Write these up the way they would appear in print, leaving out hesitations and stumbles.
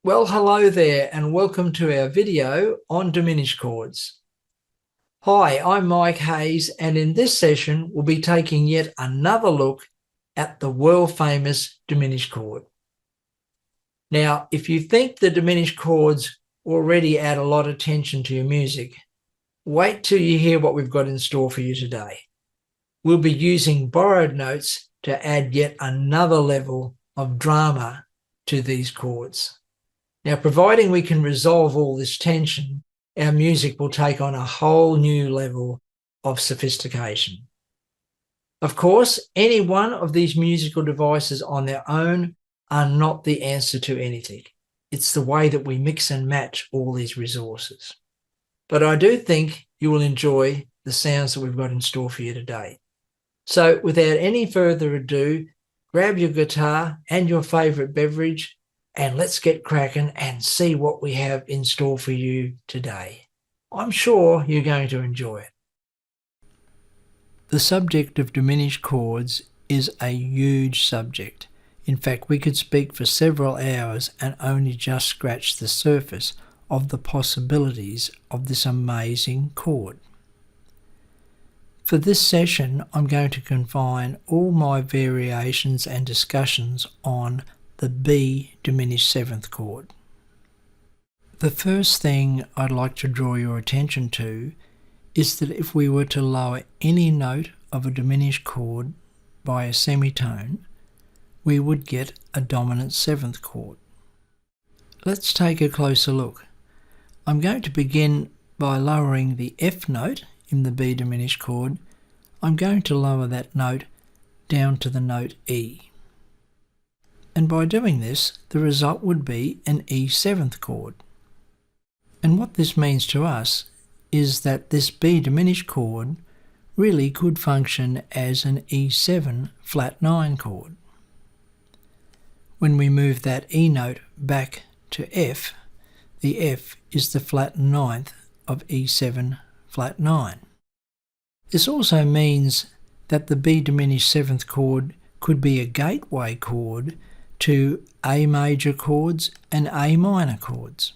Well, hello there and welcome to our video on diminished chords. Hi, I'm Mike Hayes, and in this session we'll be taking yet another look at the world-famous diminished chord. Now, if you think the diminished chords already add a lot of tension to your music, wait till you hear what we've got in store for you today. We'll be using borrowed notes to add yet another level of drama to these chords. Now, providing we can resolve all this tension, our music will take on a whole new level of sophistication. Of course, any one of these musical devices on their own are not the answer to anything. It's the way that we mix and match all these resources. But I do think you will enjoy the sounds that we've got in store for you today. So without any further ado, grab your guitar and your favourite beverage, and let's get cracking and see what we have in store for you today. I'm sure you're going to enjoy it. The subject of diminished chords is a huge subject. In fact, we could speak for several hours and only just scratch the surface of the possibilities of this amazing chord. For this session, I'm going to confine all my variations and discussions on the B diminished seventh chord. The first thing I'd like to draw your attention to is that if we were to lower any note of a diminished chord by a semitone, we would get a dominant seventh chord. Let's take a closer look. I'm going to begin by lowering the F note in the B diminished chord. I'm going to lower that note down to the note E. And by doing this, the result would be an E7th chord. And what this means to us is that this B diminished chord really could function as an E7 flat 9 chord. When we move that E note back to F, the F is the flat 9th of E7 flat 9. This also means that the B diminished seventh chord could be a gateway chord to A major chords and A minor chords.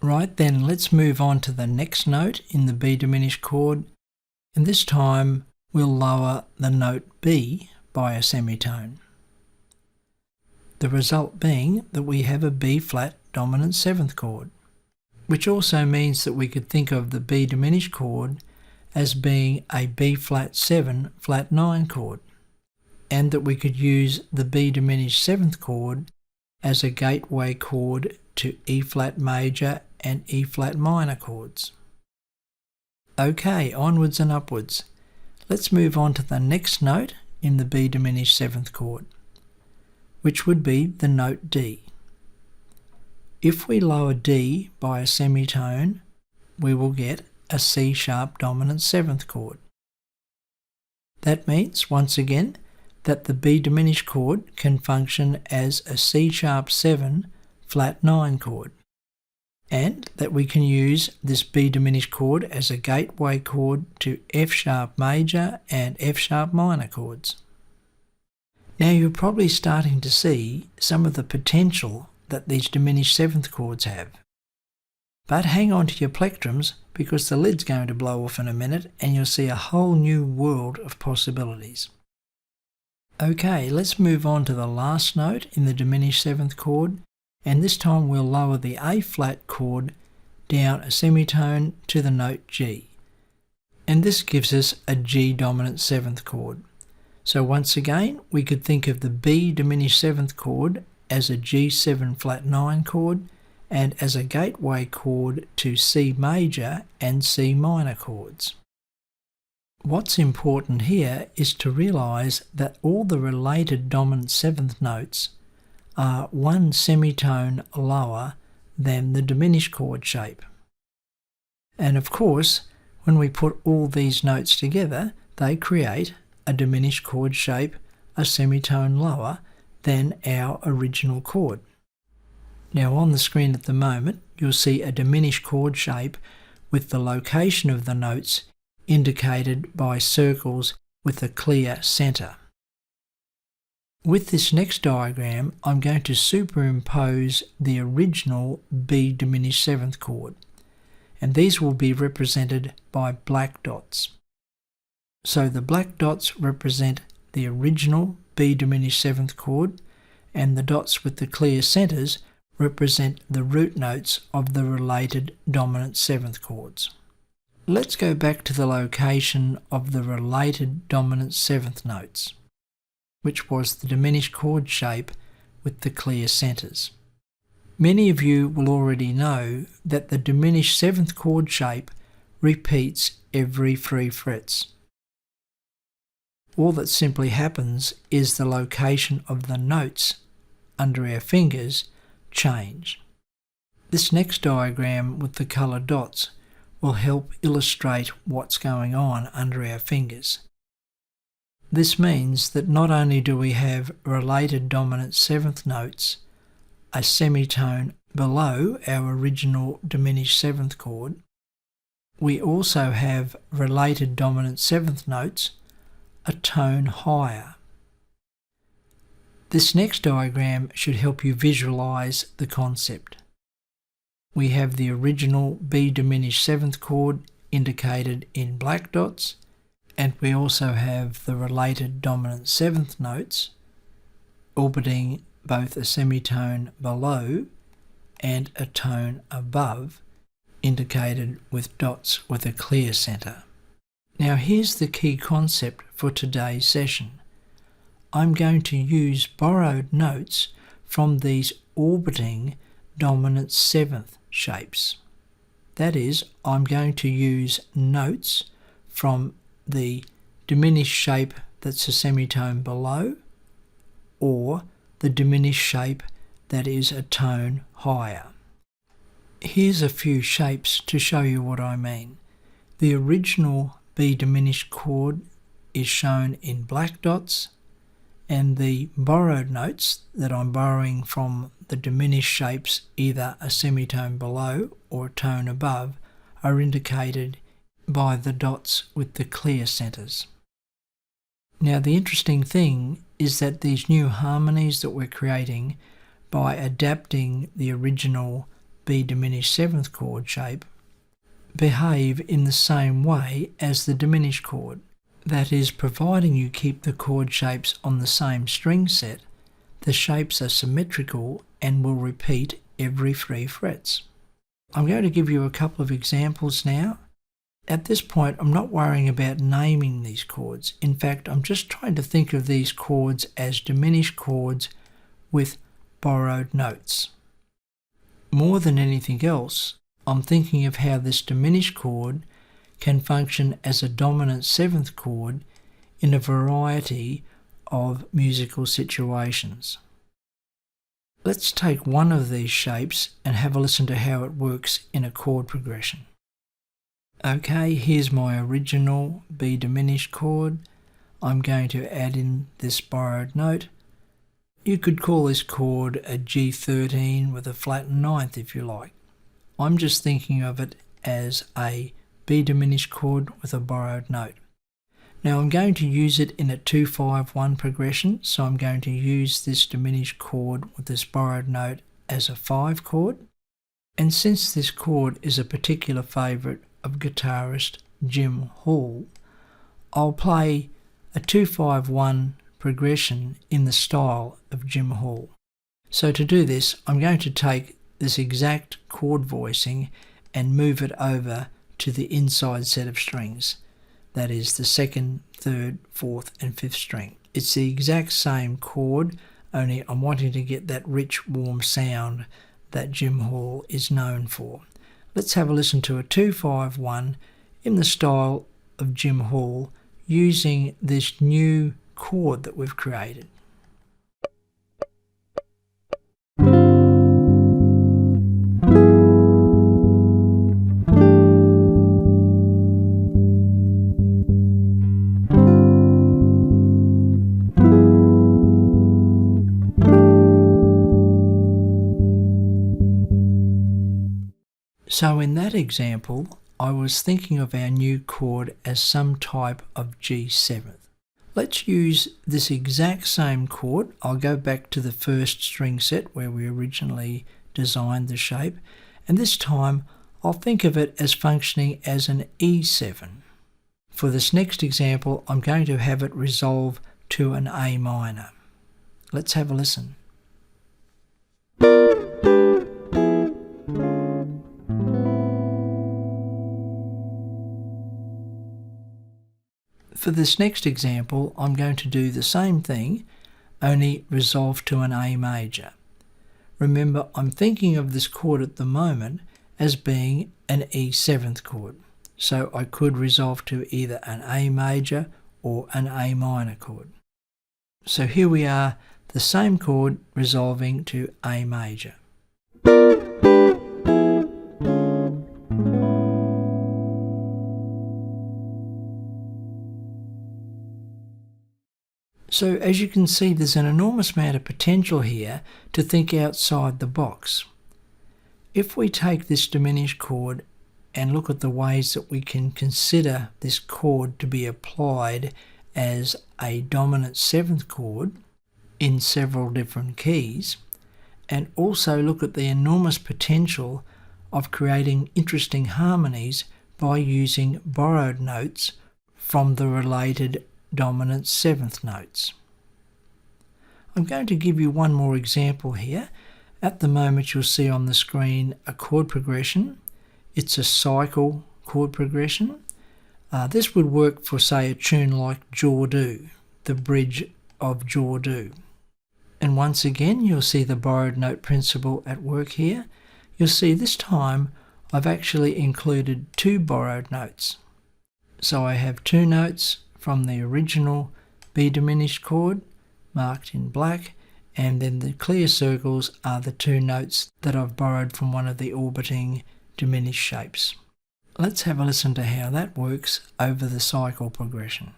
Right then, let's move on to the next note in the B diminished chord, and this time we'll lower the note B by a semitone. The result being that we have a B flat dominant seventh chord, which also means that we could think of the B diminished chord as being a B flat 7 flat 9 chord, and that we could use the B diminished seventh chord as a gateway chord to E flat major and E flat minor chords. Okay, onwards and upwards. Let's move on to the next note in the B diminished seventh chord, which would be the note D. If we lower D by a semitone, we will get a C sharp dominant seventh chord. That means, once again, that the B diminished chord can function as a C sharp 7 flat 9 chord, and that we can use this B diminished chord as a gateway chord to F sharp major and F sharp minor chords. Now you're probably starting to see some of the potential that these diminished seventh chords have. But hang on to your plectrums, because the lid's going to blow off in a minute and you'll see a whole new world of possibilities. Okay, let's move on to the last note in the diminished seventh chord, and this time we'll lower the A flat chord down a semitone to the note G. And this gives us a G dominant seventh chord. So once again, we could think of the B diminished seventh chord as a G7 flat 9 chord and as a gateway chord to C major and C minor chords. What's important here is to realise that all the related dominant seventh notes are one semitone lower than the diminished chord shape. And of course, when we put all these notes together, they create a diminished chord shape a semitone lower than our original chord. Now on the screen at the moment, you'll see a diminished chord shape with the location of the notes indicated by circles with a clear centre. With this next diagram, I'm going to superimpose the original B diminished seventh chord, and these will be represented by black dots. So the black dots represent the original B diminished seventh chord, and the dots with the clear centres represent the root notes of the related dominant seventh chords. Let's go back to the location of the related dominant seventh notes, which was the diminished chord shape with the clear centres. Many of you will already know that the diminished seventh chord shape repeats every 3 frets. All that simply happens is the location of the notes under our fingers change. This next diagram with the coloured dots will help illustrate what's going on under our fingers. This means that not only do we have related dominant seventh notes, a semitone below our original diminished seventh chord, we also have related dominant seventh notes a tone higher. This next diagram should help you visualize the concept. We have the original B diminished seventh chord indicated in black dots, and we also have the related dominant seventh notes orbiting both a semitone below and a tone above, indicated with dots with a clear centre. Now here's the key concept for today's session. I'm going to use borrowed notes from these orbiting dominant seventh shapes. That is, I'm going to use notes from the diminished shape that's a semitone below, or the diminished shape that is a tone higher. Here's a few shapes to show you what I mean. The original B diminished chord is shown in black dots, and the borrowed notes that I'm borrowing from the diminished shapes, either a semitone below or a tone above, are indicated by the dots with the clear centres. Now the interesting thing is that these new harmonies that we're creating by adapting the original B diminished seventh chord shape behave in the same way as the diminished chord. That is, providing you keep the chord shapes on the same string set, the shapes are symmetrical and will repeat every 3 frets. I'm going to give you a couple of examples now. At this point, I'm not worrying about naming these chords. In fact, I'm just trying to think of these chords as diminished chords with borrowed notes. More than anything else, I'm thinking of how this diminished chord can function as a dominant seventh chord in a variety of musical situations. Let's take one of these shapes and have a listen to how it works in a chord progression. Okay, here's my original B diminished chord. I'm going to add in this borrowed note. You could call this chord a G13 with a flattened ninth if you like. I'm just thinking of it as a B diminished chord with a borrowed note. Now I'm going to use it in a 2-5-1 progression, so I'm going to use this diminished chord with this borrowed note as a 5 chord. And since this chord is a particular favourite of guitarist Jim Hall, I'll play a 2-5-1 progression in the style of Jim Hall. So to do this, I'm going to take this exact chord voicing and move it over to the inside set of strings. That is the 2nd, 3rd, 4th and 5th string. It's the exact same chord, only I'm wanting to get that rich, warm sound that Jim Hall is known for. Let's have a listen to a 2-5-1 in the style of Jim Hall using this new chord that we've created. So in that example, I was thinking of our new chord as some type of G7th. Let's use this exact same chord. I'll go back to the first string set where we originally designed the shape, and this time I'll think of it as functioning as an E7. For this next example, I'm going to have it resolve to an A minor. Let's have a listen. For this next example, I'm going to do the same thing, only resolve to an A major. Remember, I'm thinking of this chord at the moment as being an E7th chord, so I could resolve to either an A major or an A minor chord. So here we are, the same chord resolving to A major. So as you can see, there's an enormous amount of potential here to think outside the box. If we take this diminished chord and look at the ways that we can consider this chord to be applied as a dominant 7th chord in several different keys, and also look at the enormous potential of creating interesting harmonies by using borrowed notes from the related dominant 7th notes. I'm going to give you one more example here. At the moment you'll see on the screen a chord progression. It's a cycle chord progression. This would work for, say, a tune like Jaw-Do, the bridge of Jaw-Do. And once again you'll see the borrowed note principle at work here. You'll see this time I've actually included 2 borrowed notes. So I have 2 notes from the original B diminished chord marked in black, and then the clear circles are the 2 notes that I've borrowed from one of the orbiting diminished shapes. Let's have a listen to how that works over the cycle progression.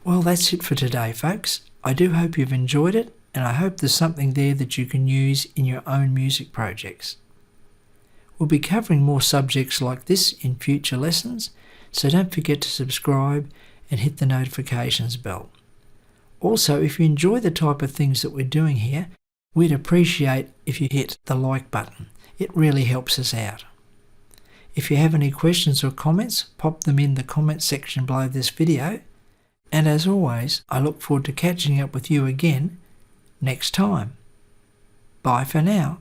Well, that's it for today, folks. I do hope you've enjoyed it, and I hope there's something there that you can use in your own music projects. We'll be covering more subjects like this in future lessons, so don't forget to subscribe and hit the notifications bell. Also, if you enjoy the type of things that we're doing here, we'd appreciate if you hit the like button. It really helps us out. If you have any questions or comments, pop them in the comments section below this video. And as always, I look forward to catching up with you again next time. Bye for now.